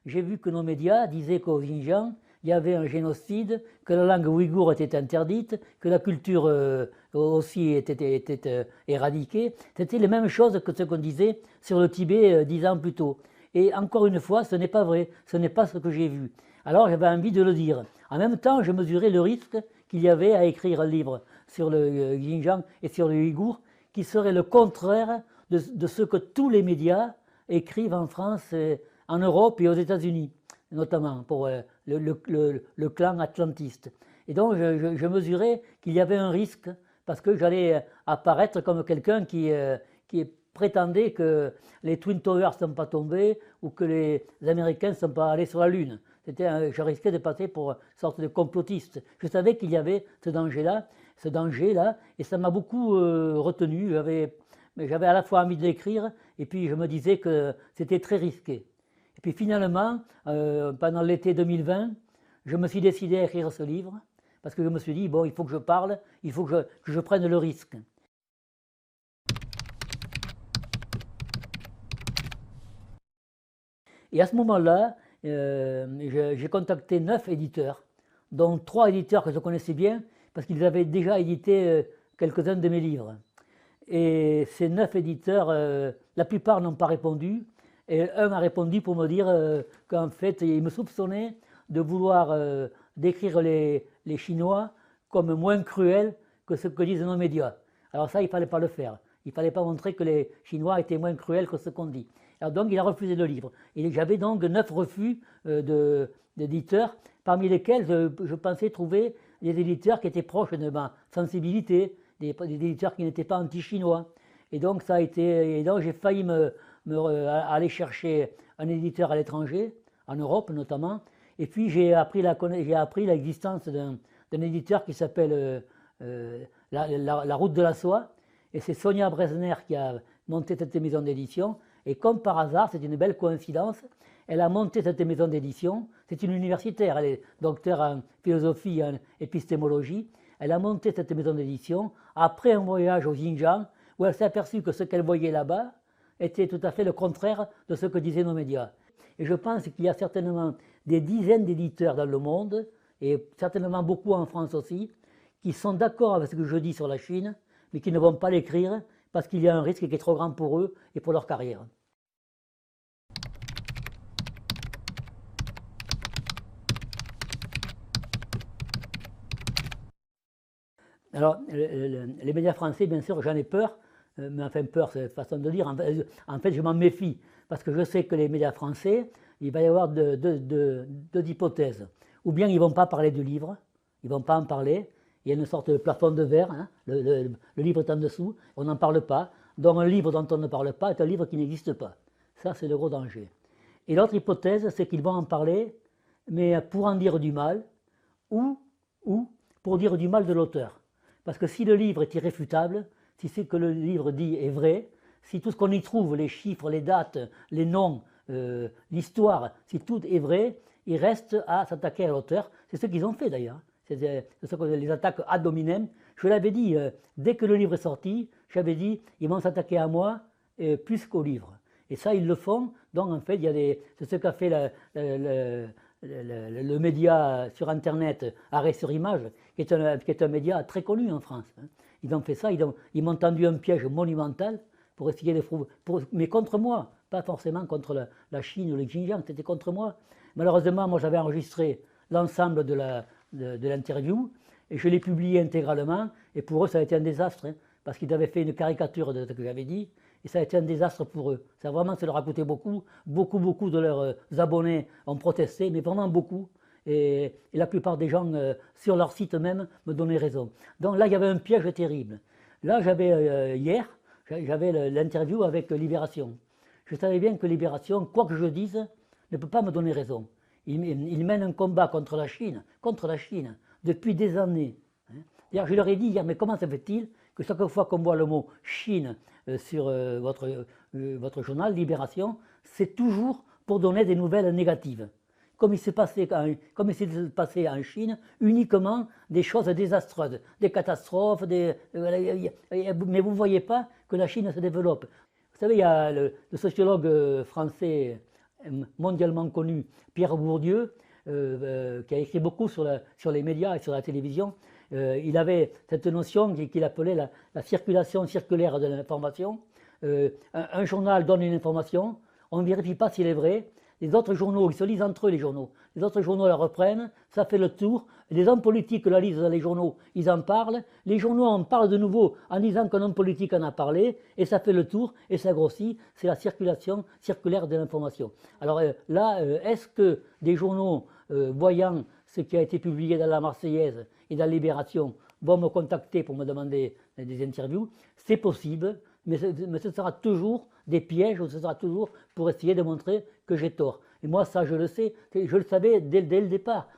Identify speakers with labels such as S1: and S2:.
S1: j'ai vu que nos médias disaient qu'au Xinjiang, il y avait un génocide, que la langue ouïghour était interdite, que la culture aussi était éradiquée. C'était les mêmes choses que ce qu'on disait sur le Tibet 10 ans plus tôt. Et encore une fois, ce n'est pas vrai, ce n'est pas ce que j'ai vu. Alors j'avais envie de le dire. En même temps, je mesurais le risque qu'il y avait à écrire un livre sur le Xinjiang et sur le Ouïghour, qui serait le contraire de ce que tous les médias écrivent en France, en Europe et aux États-Unis, notamment pour le clan atlantiste. Et donc je mesurais qu'il y avait un risque parce que j'allais apparaître comme quelqu'un qui prétendait que les Twin Towers ne sont pas tombés ou que les Américains ne sont pas allés sur la Lune. Je risquais de passer pour une sorte de complotiste. Je savais qu'il y avait ce danger-là, et ça m'a beaucoup retenu. J'avais à la fois envie d'écrire, et puis je me disais que c'était très risqué. Et puis finalement, pendant l'été 2020, je me suis décidé à écrire ce livre, parce que je me suis dit, bon, il faut que je parle, il faut que je prenne le risque. Et à ce moment-là, j'ai contacté 9 éditeurs, dont 3 éditeurs que je connaissais bien, parce qu'ils avaient déjà édité quelques-uns de mes livres. Et ces 9 éditeurs, la plupart n'ont pas répondu, et un a répondu pour me dire qu'en fait, il me soupçonnait de vouloir décrire les Chinois comme moins cruels que ce que disent nos médias. Alors ça, il ne fallait pas le faire. Il ne fallait pas montrer que les Chinois étaient moins cruels que ce qu'on dit. Alors donc, il a refusé le livre. Et j'avais donc 9 refus d'éditeurs, parmi lesquels je pensais trouver des éditeurs qui étaient proches de ma sensibilité, des éditeurs qui n'étaient pas anti-chinois. Et donc, j'ai failli aller chercher un éditeur à l'étranger, en Europe notamment. Et puis, j'ai appris l'existence d'un éditeur qui s'appelle la Route de la Soie. Et c'est Sonia Bresner qui a monté cette maison d'édition. Et comme par hasard, c'est une belle coïncidence, elle a monté cette maison d'édition. C'est une universitaire, elle est docteur en philosophie et en épistémologie. Elle a monté cette maison d'édition après un voyage au Xinjiang, où elle s'est aperçue que ce qu'elle voyait là-bas était tout à fait le contraire de ce que disaient nos médias. Et je pense qu'il y a certainement des dizaines d'éditeurs dans le monde, et certainement beaucoup en France aussi, qui sont d'accord avec ce que je dis sur la Chine, mais qui ne vont pas l'écrire parce qu'il y a un risque qui est trop grand pour eux et pour leur carrière. Alors, les médias français, bien sûr, j'en ai peur, mais enfin peur, c'est une façon de dire. En fait, je m'en méfie, parce que je sais que les médias français, il va y avoir deux hypothèses. Ou bien ils ne vont pas parler du livre, ils ne vont pas en parler, il y a une sorte de plafond de verre, hein, le livre est en dessous, on n'en parle pas. Donc un livre dont on ne parle pas est un livre qui n'existe pas. Ça, c'est le gros danger. Et l'autre hypothèse, c'est qu'ils vont en parler, mais pour en dire du mal, ou pour dire du mal de l'auteur. Parce que si le livre est irréfutable, si ce que le livre dit est vrai, si tout ce qu'on y trouve, les chiffres, les dates, les noms, l'histoire, si tout est vrai, il reste à s'attaquer à l'auteur. C'est ce qu'ils ont fait d'ailleurs. C'est ce que les attaques ad hominem. Je l'avais dit, dès que le livre est sorti, j'avais dit, ils vont s'attaquer à moi plus qu'au livre. Et ça, ils le font. Donc en fait, c'est ce qu'a fait le média sur Internet, Arrêt sur Image, qui est un média très connu en France. Ils ont fait ça, ils m'ont tendu un piège monumental pour essayer de mais contre moi, pas forcément contre la Chine ou le Xinjiang, c'était contre moi. Malheureusement, moi j'avais enregistré l'ensemble de l'interview et je l'ai publié intégralement, et pour eux ça a été un désastre, parce qu'ils avaient fait une caricature de ce que j'avais dit, et ça a été un désastre pour eux. Ça leur a coûté beaucoup de leurs abonnés ont protesté, mais vraiment beaucoup. Et la plupart des gens sur leur site même me donnaient raison. Donc là, il y avait un piège terrible. Là, hier, j'avais l'interview avec Libération. Je savais bien que Libération, quoi que je dise, ne peut pas me donner raison. Ils mènent un combat contre la Chine, depuis des années. D'ailleurs, je leur ai dit hier, mais comment se fait-il que chaque fois qu'on voit le mot Chine sur votre journal, Libération, c'est toujours pour donner des nouvelles négatives. Comme il s'est passé en Chine, uniquement des choses désastreuses, des catastrophes, mais vous ne voyez pas que la Chine se développe. Vous savez, il y a le sociologue français mondialement connu, Pierre Bourdieu, qui a écrit beaucoup sur les médias et sur la télévision, il avait cette notion qu'il appelait la circulation circulaire de l'information. Un journal donne une information, on ne vérifie pas s'il est vrai. Les autres journaux, ils se lisent entre eux les journaux. Les autres journaux la reprennent, ça fait le tour. Les hommes politiques la lisent dans les journaux, ils en parlent. Les journaux en parlent de nouveau en disant qu'un homme politique en a parlé, et ça fait le tour, et ça grossit. C'est la circulation circulaire de l'information. Alors là, est-ce que des journaux, voyant ce qui a été publié dans la Marseillaise et dans Libération, vont me contacter pour me demander des interviews? C'est possible, mais ce sera toujours des pièges, ou ce sera toujours pour essayer de montrer que j'ai tort. Et moi, ça, je le sais, je le savais dès le départ.